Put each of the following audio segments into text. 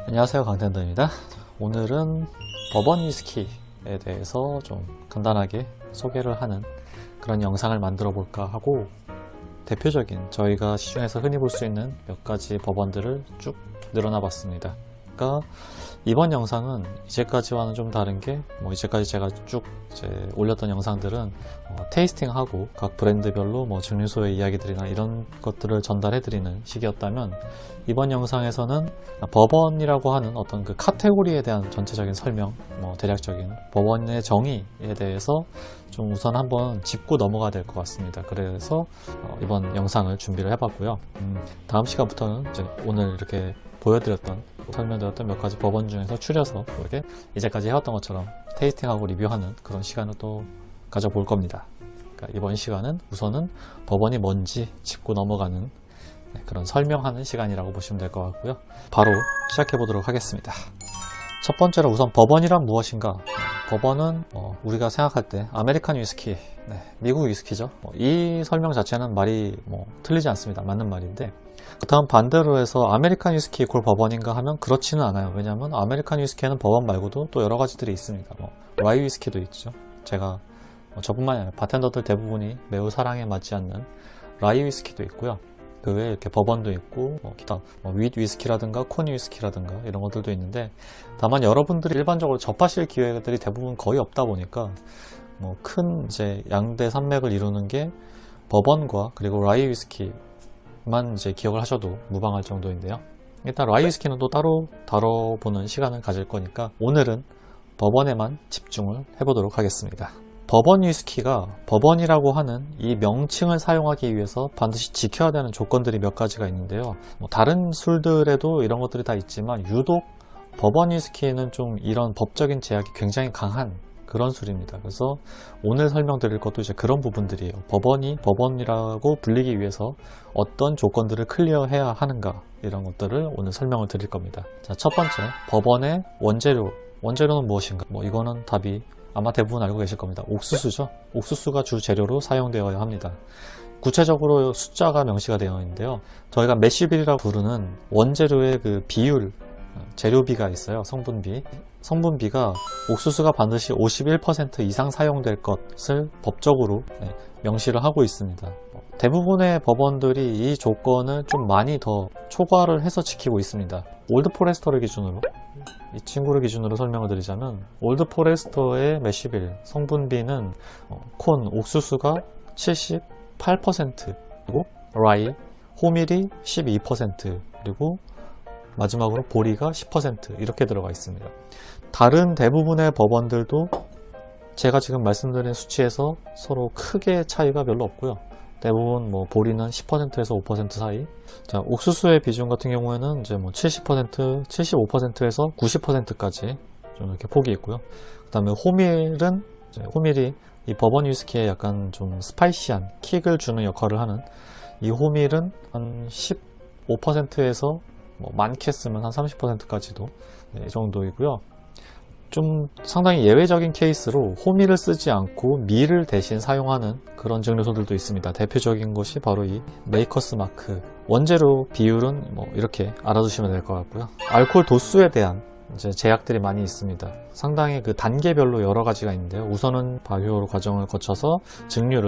안녕하세요, 강텐더입니다. 오늘은 버번 위스키에 대해서 좀 간단하게 소개를 하는 그런 영상을 만들어 볼까 하고, 대표적인 저희가 시중에서 흔히 볼 수 있는 몇 가지 버번들을 쭉 늘어나 봤습니다. 그러니까 이번 영상은 이제까지와는 좀 다른 게, 이제까지 제가 쭉 올렸던 영상들은 테이스팅하고 각 브랜드별로 증류소의 이야기들이나 이런 것들을 전달해 드리는 식이었다면, 이번 영상에서는 버번이라고 하는 어떤 그 카테고리에 대한 전체적인 설명, 대략적인 버번의 정의에 대해서 좀 우선 한번 짚고 넘어가야 될 것 같습니다. 그래서 이번 영상을 준비를 해봤고요. 다음 시간부터는 이제 오늘 이렇게 보여드렸던, 설명드렸던 몇 가지 버번 중에서 추려서 이렇게 이제까지 해왔던 것처럼 테이스팅하고 리뷰하는 그런 시간을 또 가져볼 겁니다. 그러니까 이번 시간은 우선은 버번이 뭔지 짚고 넘어가는 그런 설명하는 시간이라고 보시면 될 것 같고요. 바로 시작해 보도록 하겠습니다. 첫 번째로 우선 버번이란 무엇인가? 버번은 우리가 생각할 때 아메리칸 위스키, 미국 위스키죠. 이 설명 자체는 말이 틀리지 않습니다. 맞는 말인데, 그렇다면 반대로 해서 아메리칸 위스키 이콜 버번인가 하면 그렇지는 않아요. 왜냐하면 아메리칸 위스키에는 버번 말고도 또 여러 가지들이 있습니다. 라이 위스키도 있죠. 제가 저뿐만이 아니라 바텐더들 대부분이 매우 사랑에 맞지 않는 라이 위스키도 있고요. 그 외에 이렇게 버번도 있고, 기타 윗 위스키라든가 콘 위스키라든가 이런 것들도 있는데, 다만 여러분들이 일반적으로 접하실 기회들이 대부분 거의 없다 보니까 큰 이제 양대 산맥을 이루는 게 버번과 그리고 라이 위스키만 이제 기억을 하셔도 무방할 정도인데요. 일단 라이 위스키는 또 따로 다뤄보는 시간을 가질 거니까 오늘은 버번에만 집중을 해보도록 하겠습니다. 버번 위스키가 버번이라고 하는 이 명칭을 사용하기 위해서 반드시 지켜야 되는 조건들이 몇 가지가 있는데요. 다른 술들에도 이런 것들이 다 있지만 유독 버번 위스키는 좀 이런 법적인 제약이 굉장히 강한 그런 술입니다. 그래서 오늘 설명드릴 것도 이제 그런 부분들이에요. 버번이 버번이라고 불리기 위해서 어떤 조건들을 클리어해야 하는가, 이런 것들을 오늘 설명을 드릴 겁니다. 자, 첫 번째, 버번의 원재료는 무엇인가? 이거는 답이 아마 대부분 알고 계실 겁니다. 옥수수죠. 옥수수가 주 재료로 사용되어야 합니다. 구체적으로 숫자가 명시가 되어 있는데요. 저희가 매시빌이라고 부르는 원재료의 그 비율, 재료비가 있어요. 성분비가 옥수수가 반드시 51% 이상 사용될 것을 법적으로 명시를 하고 있습니다. 대부분의 버번들이 이 조건을 좀 많이 더 초과를 해서 지키고 있습니다. 올드 포레스터를 기준으로, 이 친구를 기준으로 설명을 드리자면, 올드 포레스터의 매시빌 성분비는 옥수수가 78%, 그리고 라이, 호밀이 12%, 그리고 마지막으로 보리가 10% 이렇게 들어가 있습니다. 다른 대부분의 버번들도 제가 지금 말씀드린 수치에서 서로 크게 차이가 별로 없고요. 대부분 보리는 10%에서 5% 사이. 자, 옥수수의 비중 같은 경우에는 이제 70%, 75%에서 90%까지 좀 이렇게 폭이 있고요. 그 다음에 호밀이 이 버번 위스키에 약간 좀 스파이시한 킥을 주는 역할을 하는, 이 호밀은 한 15%에서 많게 쓰면 한 30%까지도 이 정도이고요. 좀 상당히 예외적인 케이스로 호밀을 쓰지 않고 밀을 대신 사용하는 그런 증류소들도 있습니다. 대표적인 것이 바로 이 메이커스 마크. 원재료 비율은 이렇게 알아두시면 될 것 같고요. 알코올 도수에 대한 이제 제약들이 많이 있습니다. 상당히 그 단계별로 여러 가지가 있는데요. 우선은 발효 과정을 거쳐서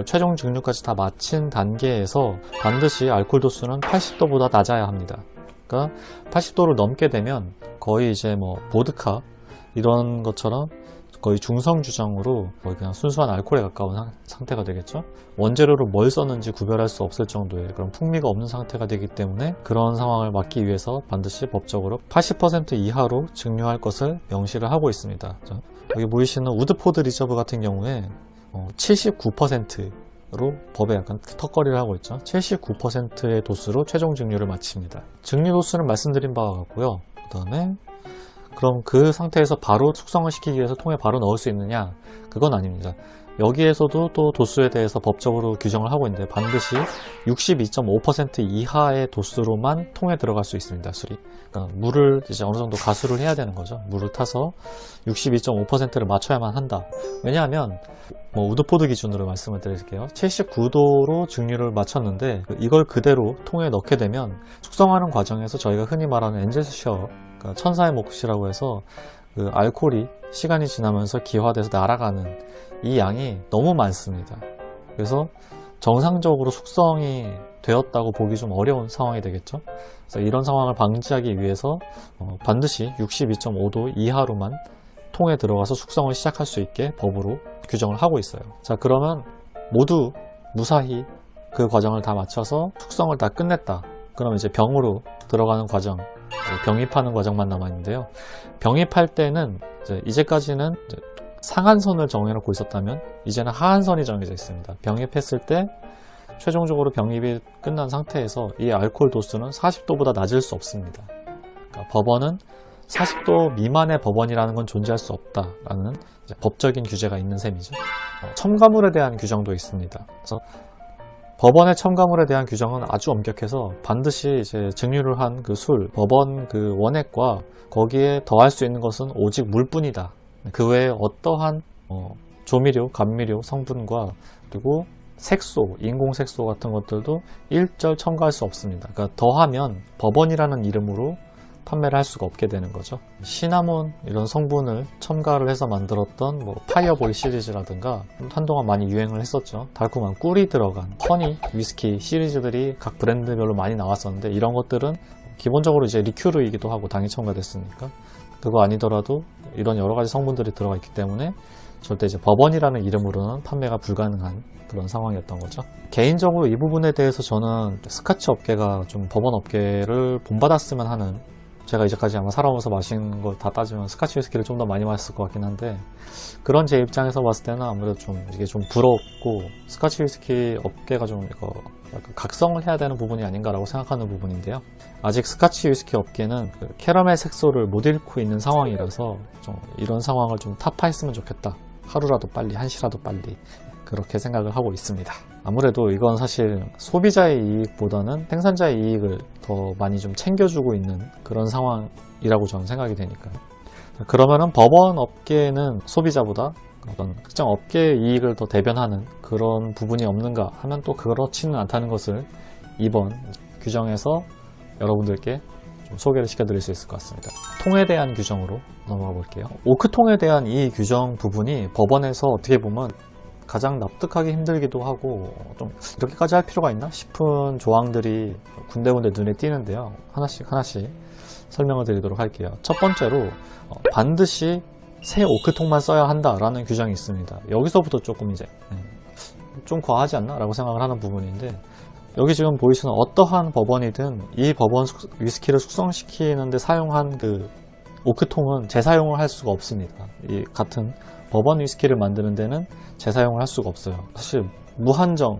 최종 증류까지 다 마친 단계에서 반드시 알코올 도수는 80도보다 낮아야 합니다. 그러니까 80도를 넘게 되면 거의 이제 보드카 이런 것처럼 거의 중성 주정으로 거의 그냥 순수한 알코올에 가까운 상태가 되겠죠. 원재료로 뭘 썼는지 구별할 수 없을 정도의 그런 풍미가 없는 상태가 되기 때문에, 그런 상황을 막기 위해서 반드시 법적으로 80% 이하로 증류할 것을 명시를 하고 있습니다. 여기 보이시는 우드포드 리저브 같은 경우에 79%로 법에 약간 턱걸이를 하고 있죠. 79%의 도수로 최종 증류를 마칩니다. 증류 도수는 말씀드린 바와 같고요. 그 다음에 그럼 그 상태에서 바로 숙성을 시키기 위해서 통에 바로 넣을 수 있느냐? 그건 아닙니다. 여기에서도 또 도수에 대해서 법적으로 규정을 하고 있는데, 반드시 62.5% 이하의 도수로만 통에 들어갈 수 있습니다. 술이. 그러니까 물을 이제 어느 정도 가수를 해야 되는 거죠. 물을 타서 62.5%를 맞춰야만 한다. 왜냐하면 우드포드 기준으로 말씀을 드릴게요. 79도로 증류를 마쳤는데 이걸 그대로 통에 넣게 되면 숙성하는 과정에서 저희가 흔히 말하는 엔젤 쉐어, 그러니까 천사의 몫이라고 해서 그 알코올이 시간이 지나면서 기화돼서 날아가는 이 양이 너무 많습니다. 그래서 정상적으로 숙성이 되었다고 보기 좀 어려운 상황이 되겠죠. 그래서 이런 상황을 방지하기 위해서 반드시 62.5도 이하로만 통에 들어가서 숙성을 시작할 수 있게 법으로 규정을 하고 있어요. 자, 그러면 모두 무사히 그 과정을 다 마쳐서 숙성을 다 끝냈다. 그럼 이제 병으로 들어가는 과정, 병입하는 과정만 남아있는데요. 병입할 때는 이제까지는 상한선을 정해놓고 있었다면 이제는 하한선이 정해져 있습니다. 병입했을 때 최종적으로 병입이 끝난 상태에서 이 알코올 도수는 40도보다 낮을 수 없습니다. 그러니까 법원은 40도 미만의 법원이라는 건 존재할 수 없다라는 법적인 규제가 있는 셈이죠. 첨가물에 대한 규정도 있습니다. 그래서 법원의 첨가물에 대한 규정은 아주 엄격해서 반드시 이제 증류를 한 그 술, 법원 그 원액과 거기에 더할 수 있는 것은 오직 물뿐이다. 그 외에 어떠한 조미료, 감미료 성분과 그리고 색소, 인공색소 같은 것들도 일절 첨가할 수 없습니다. 그러니까 더하면 법원이라는 이름으로 판매를 할 수가 없게 되는 거죠. 시나몬 이런 성분을 첨가를 해서 만들었던 뭐 파이어볼 시리즈라든가 한동안 많이 유행을 했었죠. 달콤한 꿀이 들어간 허니, 위스키 시리즈들이 각 브랜드별로 많이 나왔었는데 이런 것들은 기본적으로 이제 리큐르이기도 하고 당이 첨가됐으니까 그거 아니더라도 이런 여러 가지 성분들이 들어가 있기 때문에 절대 이제 법원이라는 이름으로는 판매가 불가능한 그런 상황이었던 거죠. 개인적으로 이 부분에 대해서 저는 스카치 업계가 좀 법원 업계를 본받았으면 하는, 제가 이제까지 아마 살아오면서 마신 거 다 따지면 스카치 위스키를 좀 더 많이 마셨을 것 같긴 한데, 그런 제 입장에서 봤을 때는 아무래도 좀 이게 좀 부럽고, 스카치 위스키 업계가 좀 이거 약간 각성을 해야 되는 부분이 아닌가라고 생각하는 부분인데요. 아직 스카치 위스키 업계는 그 캐러멜 색소를 못 잃고 있는 상황이라서 좀 이런 상황을 좀 타파했으면 좋겠다. 하루라도 빨리, 한시라도 빨리. 그렇게 생각을 하고 있습니다. 아무래도 이건 사실 소비자의 이익보다는 생산자의 이익을 더 많이 좀 챙겨주고 있는 그런 상황이라고 저는 생각이 되니까요. 그러면은 법원 업계는 소비자보다 어떤 특정 업계의 이익을 더 대변하는 그런 부분이 없는가 하면 또 그렇지는 않다는 것을 이번 규정에서 여러분들께 좀 소개를 시켜드릴 수 있을 것 같습니다. 통에 대한 규정으로 넘어가 볼게요. 오크통에 대한 이 규정 부분이 법원에서 어떻게 보면 가장 납득하기 힘들기도 하고 좀 이렇게까지 할 필요가 있나 싶은 조항들이 군데군데 눈에 띄는데요. 하나씩 설명을 드리도록 할게요. 첫 번째로 반드시 새 오크통만 써야 한다라는 규정이 있습니다. 여기서부터 조금 이제 좀 과하지 않나? 라고 생각을 하는 부분인데, 여기 지금 보이시는 어떠한 법원이든 이 법원 위스키를 숙성시키는데 사용한 그 오크통은 재사용을 할 수가 없습니다. 이 같은 법원 위스키를 만드는 데는 재사용을 할 수가 없어요. 사실 무한정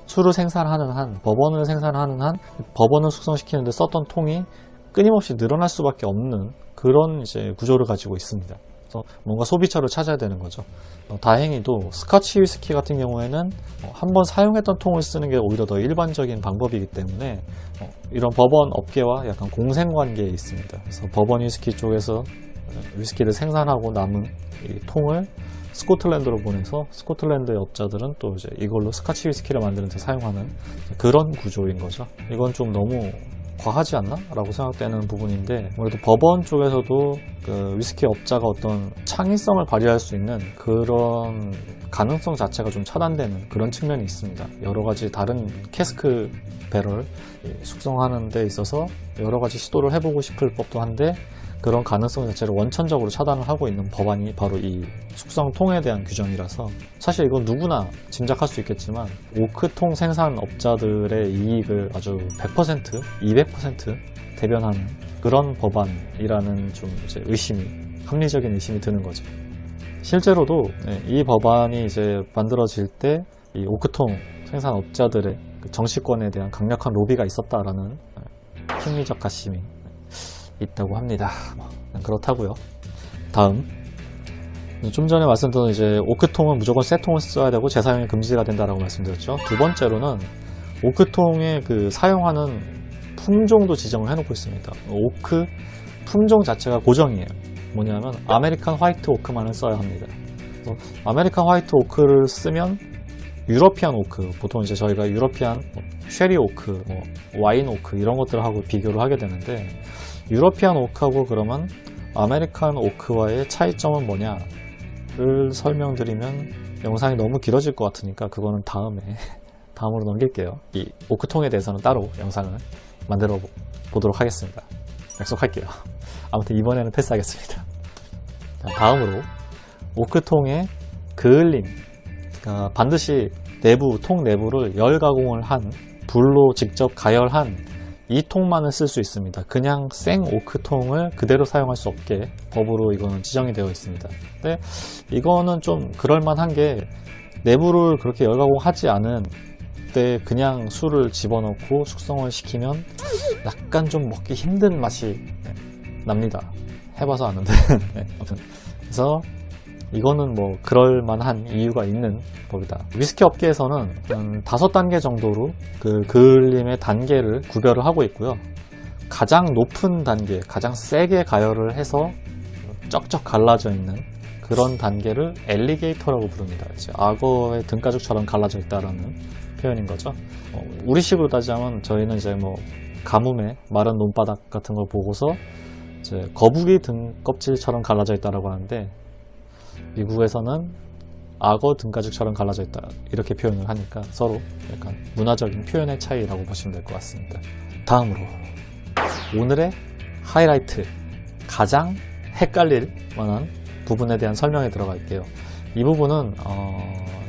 술을 생산하는 한, 법원을 생산하는 한, 법원을 숙성시키는데 썼던 통이 끊임없이 늘어날 수밖에 없는 그런 이제 구조를 가지고 있습니다. 그래서 뭔가 소비처를 찾아야 되는 거죠. 다행히도 스카치 위스키 같은 경우에는 한번 사용했던 통을 쓰는 게 오히려 더 일반적인 방법이기 때문에 이런 법원 업계와 약간 공생관계에 있습니다. 그래서 법원 위스키 쪽에서 위스키를 생산하고 남은 이 통을 스코틀랜드로 보내서 스코틀랜드의 업자들은 또 이제 이걸로 스카치 위스키를 만드는 데 사용하는 그런 구조인 거죠. 이건 좀 너무 과하지 않나? 라고 생각되는 부분인데, 아무래도 법원 쪽에서도 그 위스키 업자가 어떤 창의성을 발휘할 수 있는 그런 가능성 자체가 좀 차단되는 그런 측면이 있습니다. 여러 가지 다른 캐스크 배럴 숙성하는 데 있어서 여러 가지 시도를 해보고 싶을 법도 한데, 그런 가능성 자체를 원천적으로 차단을 하고 있는 법안이 바로 이 숙성통에 대한 규정이라서, 사실 이건 누구나 짐작할 수 있겠지만 오크통 생산업자들의 이익을 아주 100%, 200% 대변하는 그런 법안이라는 좀 이제 합리적인 의심이 드는 거죠. 실제로도 이 법안이 이제 만들어질 때 이 오크통 생산업자들의 그 정치권에 대한 강력한 로비가 있었다라는 심리적 가심이 있다고 합니다. 그렇다고요. 다음, 좀 전에 말씀드린 이제 오크통은 무조건 새 통을 써야 되고 재사용이 금지가 된다라고 말씀드렸죠. 두 번째로는 오크통에 그 사용하는 품종도 지정을 해놓고 있습니다. 오크 품종 자체가 고정이에요. 뭐냐면 아메리칸 화이트 오크만을 써야 합니다. 아메리칸 화이트 오크를 쓰면 유러피안 오크, 보통 이제 저희가 유러피안 쉐리 오크, 와인 오크 이런 것들하고 비교를 하게 되는데, 유러피안 오크하고 그러면 아메리칸 오크와의 차이점은 뭐냐를 설명드리면 영상이 너무 길어질 것 같으니까 그거는 다음으로 넘길게요. 이 오크통에 대해서는 따로 영상을 만들어 보도록 하겠습니다. 약속할게요. 아무튼 이번에는 패스하겠습니다. 자, 다음으로 오크통의 그을림, 그러니까 반드시 통 내부를 열 가공을 한 불로 직접 가열한 이 통만을 쓸 수 있습니다. 그냥 생 오크통을 그대로 사용할 수 없게 법으로 이거는 지정이 되어 있습니다. 근데 이거는 좀 그럴만한 게 내부를 그렇게 열 가공하지 않은 때 그냥 술을 집어넣고 숙성을 시키면 약간 좀 먹기 힘든 맛이 납니다. 해봐서 아는데 네, 아무튼 그래서 이거는 뭐 그럴만한 이유가 있는 법이다. 위스키 업계에서는 한 5단계 정도로 그 그을림의 단계를 구별을 하고 있고요. 가장 높은 단계, 가장 세게 가열을 해서 쩍쩍 갈라져 있는 그런 단계를 엘리게이터라고 부릅니다. 이제 악어의 등가죽처럼 갈라져 있다라는 표현인 거죠. 우리식으로 따지자면 저희는 이제 뭐 가뭄에 마른 논바닥 같은 걸 보고서 이제 거북이 등껍질처럼 갈라져 있다라고 하는데 미국에서는 악어 등가죽처럼 갈라져 있다 이렇게 표현을 하니까 서로 약간 문화적인 표현의 차이라고 보시면 될 것 같습니다. 다음으로 오늘의 하이라이트, 가장 헷갈릴 만한 부분에 대한 설명에 들어갈게요. 이 부분은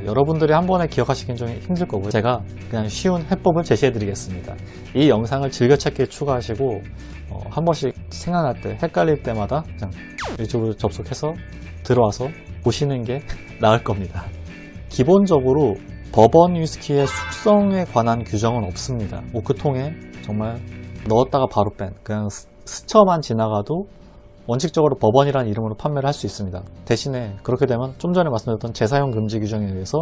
여러분들이 한 번에 기억하시긴 좀 힘들 거고요. 제가 그냥 쉬운 해법을 제시해 드리겠습니다. 이 영상을 즐겨찾기에 추가하시고 한 번씩 생각날 때, 헷갈릴 때마다 그냥 유튜브 접속해서 들어와서 보시는 게 나을 겁니다. 기본적으로 버번 위스키의 숙성에 관한 규정은 없습니다. 오크통에 정말 넣었다가 바로 뺀, 그냥 스쳐만 지나가도 원칙적으로 버번이라는 이름으로 판매를 할 수 있습니다. 대신에 그렇게 되면 좀 전에 말씀드렸던 재사용 금지 규정에 의해서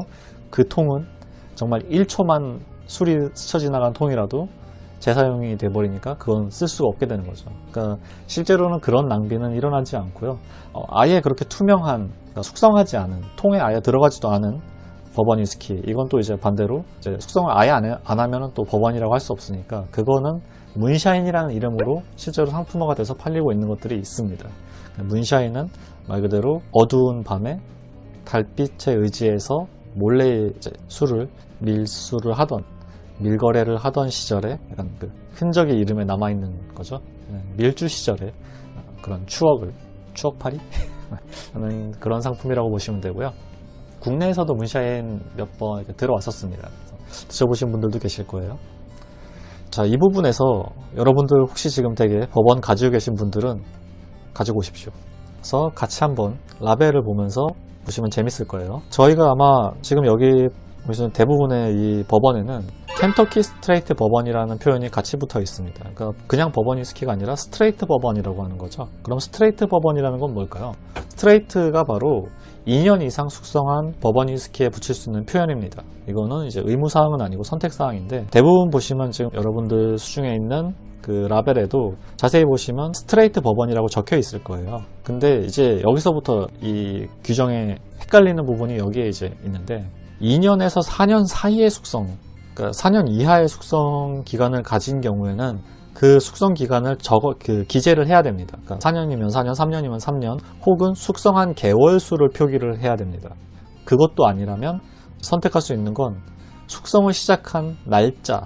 그 통은 정말 1초만 술이 스쳐 지나간 통이라도 재사용이 돼버리니까 그건 쓸 수가 없게 되는 거죠. 그러니까 실제로는 그런 낭비는 일어나지 않고요. 아예 그렇게 투명한, 그러니까 숙성하지 않은, 통에 아예 들어가지도 않은 버번 위스키, 이건 또 이제 반대로 이제 숙성을 아예 안 하면은 또 버번이라고 할 수 없으니까 그거는 문샤인이라는 이름으로 실제로 상품화가 돼서 팔리고 있는 것들이 있습니다. 문샤인은 말 그대로 어두운 밤에 달빛에 의지해서 몰래 이제 밀수를 하던, 밀거래를 하던 시절에 약간 그 흔적이 이름에 남아있는 거죠. 밀주 시절에 그런 추억팔이 하는 그런 상품이라고 보시면 되고요. 국내에서도 문샤인 몇 번 들어왔었습니다. 드셔보신 분들도 계실 거예요. 자, 이 부분에서 여러분들 혹시 지금 되게 버번 가지고 계신 분들은 가지고 오십시오. 그래서 같이 한번 라벨을 보면서 보시면 재밌을 거예요. 저희가 아마 지금 여기 보시는 대부분의 이 버번에는 켄터키 스트레이트 버번이라는 표현이 같이 붙어 있습니다. 그러니까 그냥 버번 위스키가 아니라 스트레이트 버번이라고 하는 거죠. 그럼 스트레이트 버번이라는 건 뭘까요? 스트레이트가 바로 2년 이상 숙성한 버번 위스키에 붙일 수 있는 표현입니다. 이거는 이제 의무사항은 아니고 선택사항인데, 대부분 보시면 지금 여러분들 수중에 있는 그 라벨에도 자세히 보시면 스트레이트 버번이라고 적혀 있을 거예요. 근데 이제 여기서부터 이 규정에 헷갈리는 부분이 여기에 이제 있는데, 2년에서 4년 사이의 숙성, 그러니까 4년 이하의 숙성 기간을 가진 경우에는 그 숙성 기간을 기재를 해야 됩니다. 그러니까 4년이면 4년, 3년이면 3년, 혹은 숙성한 개월 수를 표기를 해야 됩니다. 그것도 아니라면 선택할 수 있는 건 숙성을 시작한 날짜,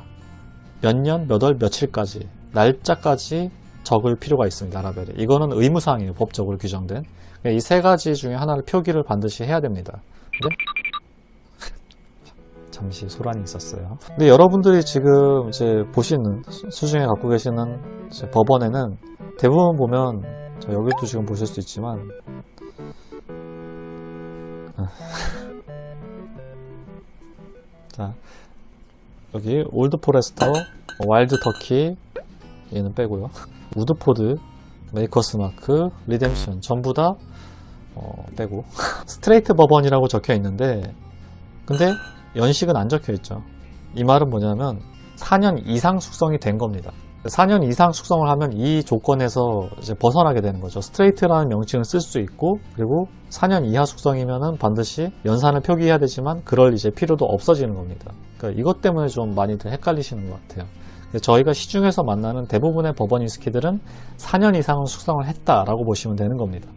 몇 년, 몇 월, 며칠까지, 날짜까지 적을 필요가 있습니다. 라벨에. 이거는 의무사항이에요. 법적으로 규정된. 이 세 가지 중에 하나를 표기를 반드시 해야 됩니다. 근데 잠시 소란이 있었어요. 근데 여러분들이 지금 이제 보시는, 수중에 갖고 계시는 이제 버번에는 대부분 보면, 여기도 지금 보실 수 있지만, 자, 여기 올드 포레스터, 와일드 터키, 얘는 빼고요. 우드포드, 메이커스 마크, 리뎀션 전부 다 빼고 스트레이트 버번이라고 적혀 있는데, 근데 연식은 안 적혀 있죠. 이 말은 뭐냐면 4년 이상 숙성이 된 겁니다. 4년 이상 숙성을 하면 이 조건에서 이제 벗어나게 되는 거죠. 스트레이트라는 명칭을 쓸 수 있고, 그리고 4년 이하 숙성이면은 반드시 연산을 표기해야 되지만 그럴 이제 필요도 없어지는 겁니다. 그러니까 이것 때문에 좀 많이들 헷갈리시는 것 같아요. 저희가 시중에서 만나는 대부분의 버번 위스키들은 4년 이상은 숙성을 했다라고 보시면 되는 겁니다.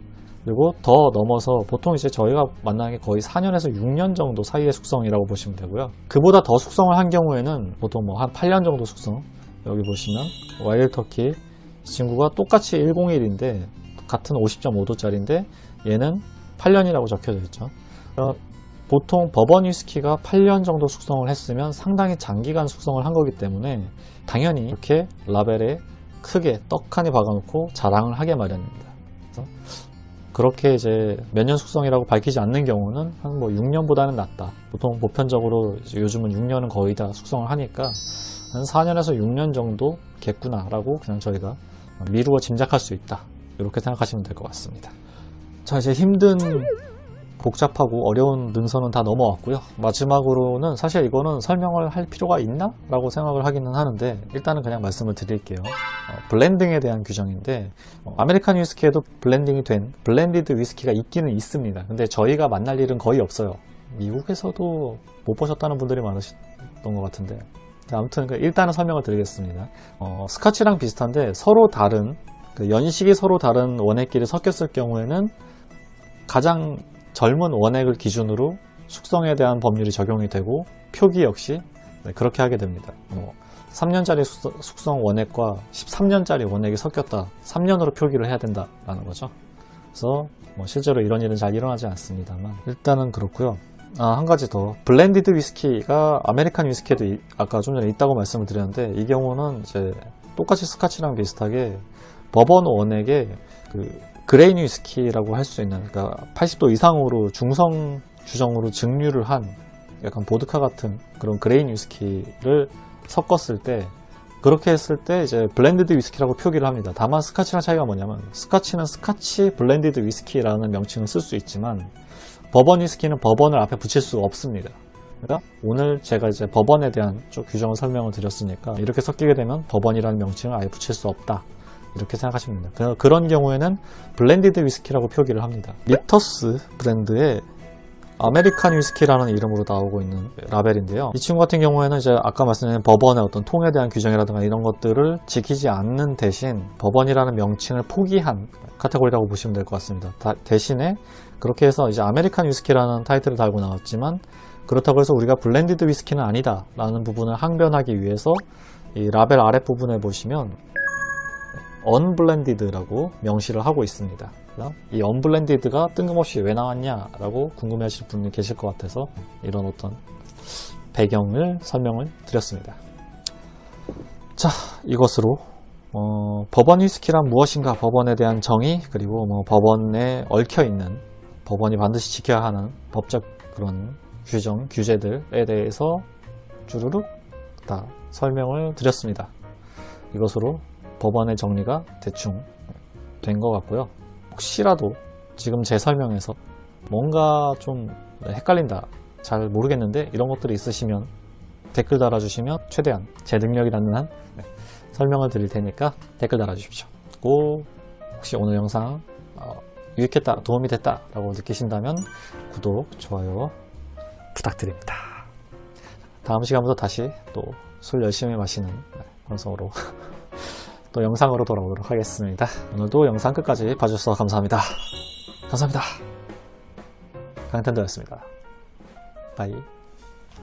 그리고 더 넘어서 보통 이제 저희가 만나는 게 거의 4년에서 6년 정도 사이의 숙성이라고 보시면 되고요. 그보다 더 숙성을 한 경우에는 보통 뭐 한 8년 정도 숙성. 여기 보시면 와일드 터키 이 친구가 똑같이 101인데 같은 50.5도짜리인데 얘는 8년이라고 적혀져 있죠. 보통 버번 위스키가 8년 정도 숙성을 했으면 상당히 장기간 숙성을 한 거기 때문에 당연히 이렇게 라벨에 크게 떡하니 박아놓고 자랑을 하게 마련입니다. 그래서 그렇게 이제 몇 년 숙성이라고 밝히지 않는 경우는 한 뭐 6년보다는 낫다. 보통 보편적으로 이제 요즘은 6년은 거의 다 숙성을 하니까 한 4년에서 6년 정도겠구나라고 그냥 저희가 미루어 짐작할 수 있다. 이렇게 생각하시면 될 것 같습니다. 자, 이제 힘든 복잡하고 어려운 능선은 다 넘어왔고요. 마지막으로는 사실 이거는 설명을 할 필요가 있나? 라고 생각을 하기는 하는데 일단은 그냥 말씀을 드릴게요. 블렌딩에 대한 규정인데 아메리칸 위스키에도 블렌딩이 된 블렌디드 위스키가 있기는 있습니다. 근데 저희가 만날 일은 거의 없어요. 미국에서도 못 보셨다는 분들이 많으셨던 것 같은데 아무튼 일단은 설명을 드리겠습니다. 스카치랑 비슷한데 서로 다른 연식이 서로 다른 원액끼리 섞였을 경우에는 가장 젊은 원액을 기준으로 숙성에 대한 법률이 적용이 되고 표기 역시 그렇게 하게 됩니다. 3년짜리 숙성 원액과 13년짜리 원액이 섞였다. 3년으로 표기를 해야 된다라는 거죠. 그래서 실제로 이런 일은 잘 일어나지 않습니다만 일단은 그렇고요. 한 가지 더 블렌디드 위스키가 아메리칸 위스키에도 아까 좀 전에 있다고 말씀을 드렸는데 이 경우는 이제 똑같이 스카치랑 비슷하게 버번 원액에 그레인 위스키라고 할 수 있는 그러니까 80도 이상으로 중성 주정으로 증류를 한 약간 보드카 같은 그런 그레인 위스키를 섞었을 때 그렇게 했을 때 이제 블렌디드 위스키라고 표기를 합니다. 다만 스카치랑 차이가 뭐냐면 스카치는 스카치 블렌디드 위스키라는 명칭을 쓸 수 있지만 버번 위스키는 버번을 앞에 붙일 수가 없습니다. 그러니까 오늘 제가 이제 버번에 대한 쭉 규정을 설명을 드렸으니까 이렇게 섞이게 되면 버번이라는 명칭을 아예 붙일 수 없다. 이렇게 생각하시면 됩니다. 그런 경우에는 블렌디드 위스키라고 표기를 합니다. 리터스 브랜드의 아메리칸 위스키라는 이름으로 나오고 있는 라벨인데요. 이 친구 같은 경우에는 이제 아까 말씀드린 버번의 어떤 통에 대한 규정이라든가 이런 것들을 지키지 않는 대신 버번이라는 명칭을 포기한 카테고리라고 보시면 될 것 같습니다. 대신에 그렇게 해서 이제 아메리칸 위스키라는 타이틀을 달고 나왔지만 그렇다고 해서 우리가 블렌디드 위스키는 아니다 라는 부분을 항변하기 위해서 이 라벨 아랫부분에 보시면 언블렌디드라고 명시를 하고 있습니다. 이 언블렌디드가 뜬금없이 왜 나왔냐 라고 궁금해하실 분이 계실 것 같아서 이런 어떤 배경을 설명을 드렸습니다. 자, 이것으로 버번 위스키란 무엇인가, 버번에 대한 정의, 그리고 버번에 얽혀있는 버번이 반드시 지켜야 하는 법적 그런 규정, 규제들에 대해서 주르륵 다 설명을 드렸습니다. 이것으로 버번의 정리가 대충 된 것 같고요. 혹시라도 지금 제 설명에서 뭔가 좀 헷갈린다, 잘 모르겠는데 이런 것들이 있으시면 댓글 달아주시면 최대한 제 능력이 닿는 한 설명을 드릴 테니까 댓글 달아주십시오. 그리고 혹시 오늘 영상 유익했다, 도움이 됐다 라고 느끼신다면 구독, 좋아요 부탁드립니다. 다음 시간부터 다시 또 술 열심히 마시는 방송으로 또 영상으로 돌아오도록 하겠습니다. 오늘도 영상 끝까지 봐주셔서 감사합니다. 감사합니다. 강텐더였습니다. 바이.